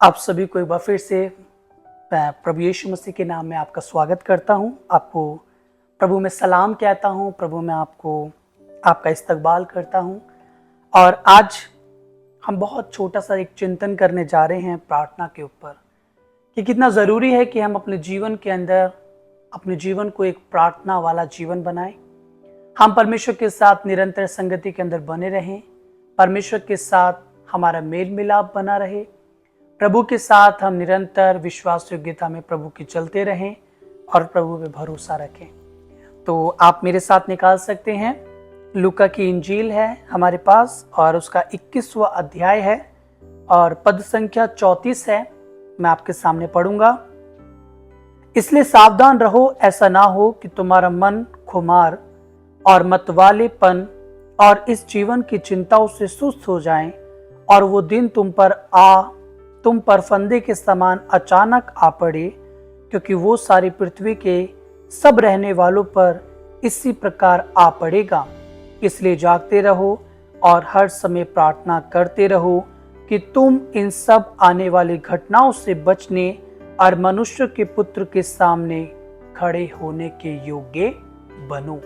आप सभी को एक बार फिर से मैं प्रभु यीशु मसीह के नाम में आपका स्वागत करता हूं। आपको प्रभु में सलाम कहता हूं, प्रभु में आपका इस्तकबाल करता हूं। और आज हम बहुत छोटा सा एक चिंतन करने जा रहे हैं प्रार्थना के ऊपर कि कितना ज़रूरी है कि हम अपने जीवन के अंदर अपने जीवन को एक प्रार्थना वाला जीवन बनाएं। हम परमेश्वर के साथ निरंतर संगति के अंदर बने रहें, परमेश्वर के साथ हमारा मेल मिलाप बना रहे, प्रभु के साथ हम निरंतर विश्वास योग्यता में प्रभु की चलते रहें और प्रभु पे भरोसा रखें। तो आप मेरे साथ निकाल सकते हैं, लूका की इंजील है हमारे पास और उसका 21वां अध्याय है और पद संख्या 34 है। मैं आपके सामने पढ़ूंगा। इसलिए सावधान रहो, ऐसा ना हो कि तुम्हारा मन खुमार और मतवालेपन और इस जीवन की चिंताओं से सुस्त हो जाएं और वो दिन तुम पर फंदे के समान अचानक आ पड़े, क्योंकि वो सारी पृथ्वी के सब रहने वालों पर इसी प्रकार आ पड़ेगा। इसलिए जागते रहो और हर समय प्रार्थना करते रहो कि तुम इन सब आने वाली घटनाओं से बचने और मनुष्य के पुत्र के सामने खड़े होने के योग्य बनो।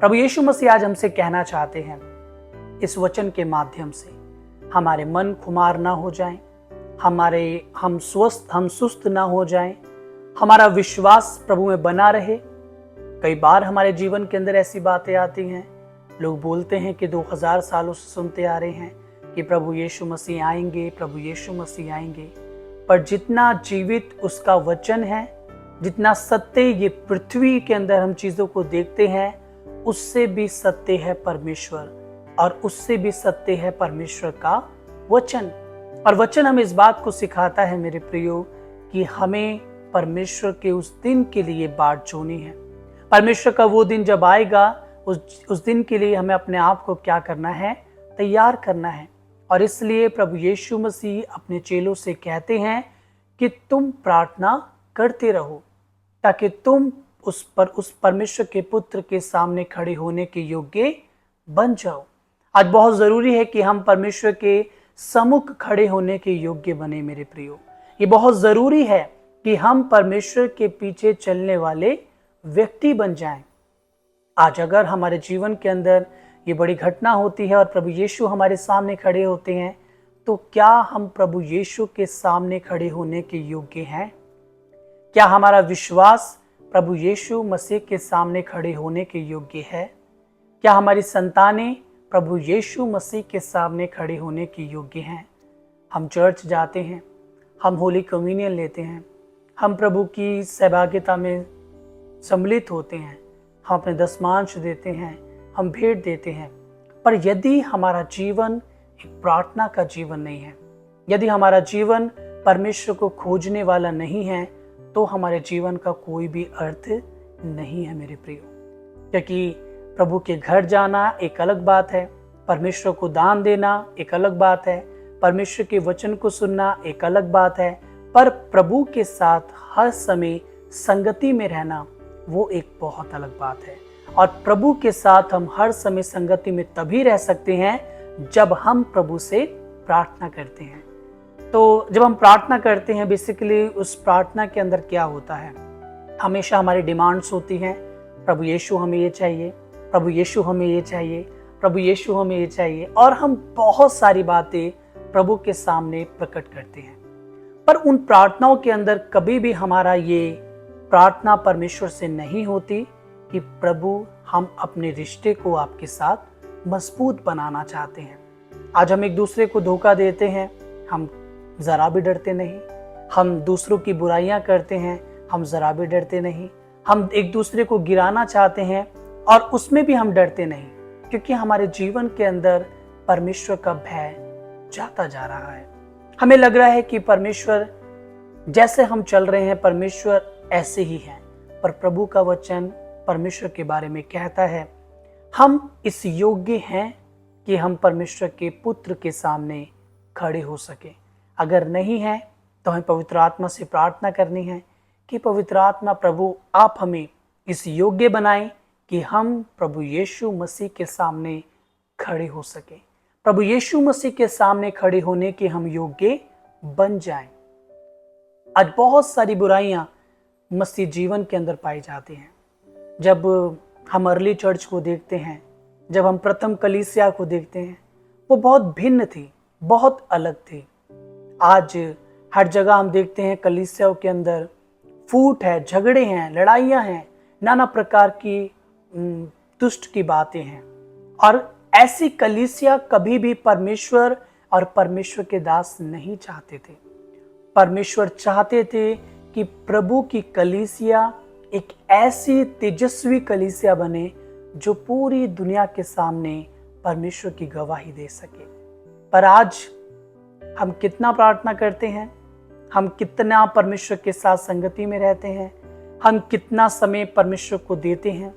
प्रभु यीशु मसीह आज हमसे कहना चाहते हैं इस वचन के माध्यम से, हमारे मन खुमार ना हो जाएं, हम सुस्त ना हो जाएं, हमारा विश्वास प्रभु में बना रहे। कई बार हमारे जीवन के अंदर ऐसी बातें आती हैं, लोग बोलते हैं कि 2000 सालों से सुनते आ रहे हैं कि प्रभु यीशु मसीह आएंगे, प्रभु यीशु मसीह आएंगे। पर जितना जीवित उसका वचन है, जितना सत्य ये पृथ्वी के अंदर हम चीजों को देखते हैं, उससे भी सत्य है परमेश्वर और उससे भी सत्य है परमेश्वर का वचन। और वचन हमें इस बात को सिखाता है मेरे प्रियो कि हमें परमेश्वर के उस दिन के लिए बाट जोनी है। परमेश्वर का वो दिन जब आएगा, उस दिन के लिए हमें अपने आप को क्या करना है, तैयार करना है। और इसलिए प्रभु यीशु मसीह अपने चेलों से कहते हैं कि तुम प्रार्थना करते रहो ताकि तुम उस परमेश्वर के पुत्र के सामने खड़े होने के योग्य बन जाओ। आज बहुत जरूरी है कि हम परमेश्वर के सम्मुख खड़े होने के योग्य बने मेरे प्रियो। ये बहुत जरूरी है कि हम परमेश्वर के पीछे चलने वाले व्यक्ति बन जाएं। आज अगर हमारे जीवन के अंदर ये बड़ी घटना होती है और प्रभु यीशु हमारे सामने खड़े होते हैं, तो क्या हम प्रभु यीशु के सामने खड़े होने के योग्य हैं? क्या हमारा विश्वास प्रभु यीशु मसीह के सामने खड़े होने के योग्य है? क्या हमारी संतानें प्रभु यीशु मसीह के सामने खड़े होने के योग्य हैं? हम चर्च जाते हैं, हम होली कम्युनियन लेते हैं, हम प्रभु की सहभागिता में सम्मिलित होते हैं, हम अपने दशमांश देते हैं, हम भेंट देते हैं। पर यदि हमारा जीवन एक प्रार्थना का जीवन नहीं है, यदि हमारा जीवन परमेश्वर को खोजने वाला नहीं है, तो हमारे जीवन का कोई भी अर्थ नहीं है मेरे प्रियो। क्योंकि प्रभु के घर जाना एक अलग बात है, परमेश्वर को दान देना एक अलग बात है, परमेश्वर के वचन को सुनना एक अलग बात है, पर प्रभु के साथ हर समय संगति में रहना वो एक बहुत अलग बात है। और प्रभु के साथ हम हर समय संगति में तभी रह सकते हैं जब हम प्रभु से प्रार्थना करते हैं। तो जब हम प्रार्थना करते हैं, बेसिकली उस प्रार्थना के अंदर क्या होता है, हमेशा हमारी डिमांड्स होती हैं, प्रभु यीशु हमें ये चाहिए, प्रभु यीशु हमें ये चाहिए, प्रभु यीशु हमें ये चाहिए, और हम बहुत सारी बातें प्रभु के सामने प्रकट करते हैं। पर उन प्रार्थनाओं के अंदर कभी भी हमारा ये प्रार्थना परमेश्वर से नहीं होती कि प्रभु, हम अपने रिश्ते को आपके साथ मजबूत बनाना चाहते हैं। आज हम एक दूसरे को धोखा देते हैं, हम जरा भी डरते नहीं। हम दूसरों की बुराइयां करते हैं, हम जरा भी डरते नहीं। हम एक दूसरे को गिराना चाहते हैं और उसमें भी हम डरते नहीं, क्योंकि हमारे जीवन के अंदर परमेश्वर का भय जाता जा रहा है। हमें लग रहा है कि परमेश्वर जैसे हम चल रहे हैं, परमेश्वर ऐसे ही है। पर प्रभु का वचन परमेश्वर के बारे में कहता है, हम इस योग्य हैं कि हम परमेश्वर के पुत्र के सामने खड़े हो सके। अगर नहीं है तो हमें पवित्र आत्मा से प्रार्थना करनी है कि पवित्र आत्मा प्रभु, आप हमें इस योग्य बनाएं कि हम प्रभु यीशु मसीह के सामने खड़े हो सके। प्रभु यीशु मसीह के सामने खड़े होने के हम योग्य बन जाएं। आज बहुत सारी बुराइयां मसीह जीवन के अंदर पाई जाती हैं। जब हम अर्ली चर्च को देखते हैं, जब हम प्रथम कलीसिया को देखते हैं, वो बहुत भिन्न थी, बहुत अलग थी। आज हर जगह हम देखते हैं कलीसियाओं के अंदर फूट है, झगड़े हैं, लड़ाइयां हैं, नाना प्रकार की दुष्ट की बातें हैं। और ऐसी कलीसिया कभी भी परमेश्वर और परमेश्वर के दास नहीं चाहते थे। परमेश्वर चाहते थे कि प्रभु की कलीसिया एक ऐसी तेजस्वी कलीसिया बने जो पूरी दुनिया के सामने परमेश्वर की गवाही दे सके। पर आज हम कितना प्रार्थना करते हैं, हम कितना परमेश्वर के साथ संगति में रहते हैं, हम कितना समय परमेश्वर को देते हैं।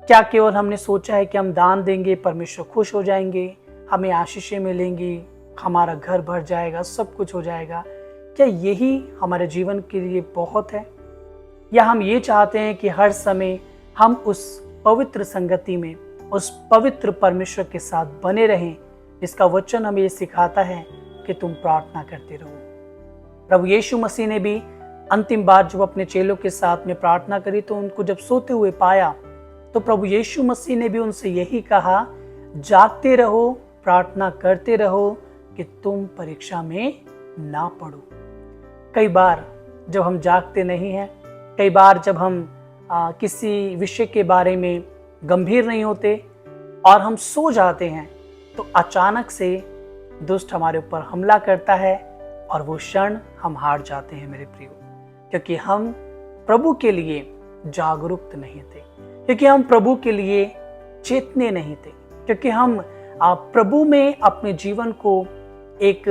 क्या केवल हमने सोचा है कि हम दान देंगे परमेश्वर खुश हो जाएंगे, हमें आशीषें मिलेंगी, हमारा घर भर जाएगा, सब कुछ हो जाएगा? क्या यही हमारे जीवन के लिए बहुत है? या हम ये चाहते हैं कि हर समय हम उस पवित्र संगति में, उस पवित्र परमेश्वर के साथ बने रहें, जिसका वचन हमें ये सिखाता है कि तुम प्रार्थना करते रहो। प्रभु यीशु मसीह ने भी अंतिम बार जब अपने चेलों के साथ में प्रार्थना करी तो उनको जब सोते हुए पाया तो प्रभु यीशु मसीह ने भी उनसे यही कहा, जागते रहो, प्रार्थना करते रहो कि तुम परीक्षा में ना पड़ो। कई बार जब हम जागते नहीं हैं, कई बार जब हम किसी विषय के बारे में गंभीर नहीं होते और हम सो जाते हैं, तो अचानक से दुष्ट हमारे ऊपर हमला करता है और वो क्षण हम हार जाते हैं मेरे प्रियो, क्योंकि हम प्रभु के लिए जागरूक नहीं थे, क्योंकि हम प्रभु के लिए चेतने नहीं थे, क्योंकि हम प्रभु में अपने जीवन को एक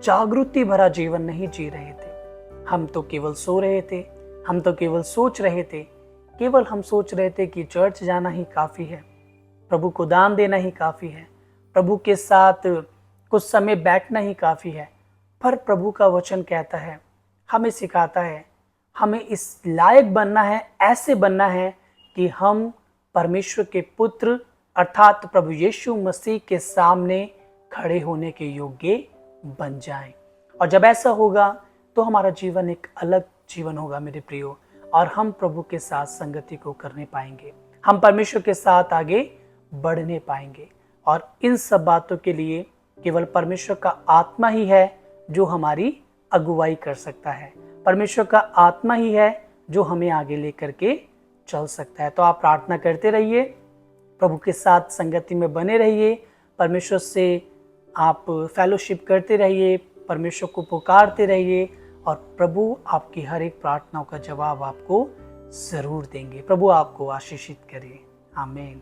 जागृति भरा जीवन नहीं जी रहे थे। हम तो केवल सो रहे थे, हम तो केवल सोच रहे थे, केवल हम सोच रहे थे कि चर्च जाना ही काफ़ी है, प्रभु को दान देना ही काफ़ी है, प्रभु के साथ कुछ समय बैठना ही काफ़ी है। पर प्रभु का वचन कहता है, हमें सिखाता है, हमें इस लायक बनना है, ऐसे बनना है कि हम परमेश्वर के पुत्र अर्थात प्रभु यीशु मसीह के सामने खड़े होने के योग्य बन जाएं। और जब ऐसा होगा तो हमारा जीवन एक अलग जीवन होगा मेरे प्रियो, और हम प्रभु के साथ संगति को करने पाएंगे, हम परमेश्वर के साथ आगे बढ़ने पाएंगे। और इन सब बातों के लिए केवल परमेश्वर का आत्मा ही है जो हमारी अगुवाई कर सकता है, परमेश्वर का आत्मा ही है जो हमें आगे लेकर के चल सकता है। तो आप प्रार्थना करते रहिए, प्रभु के साथ संगति में बने रहिए, परमेश्वर से आप फेलोशिप करते रहिए, परमेश्वर को पुकारते रहिए, और प्रभु आपकी हर एक प्रार्थनाओं का जवाब आपको जरूर देंगे। प्रभु आपको आशीषित करे। आमीन।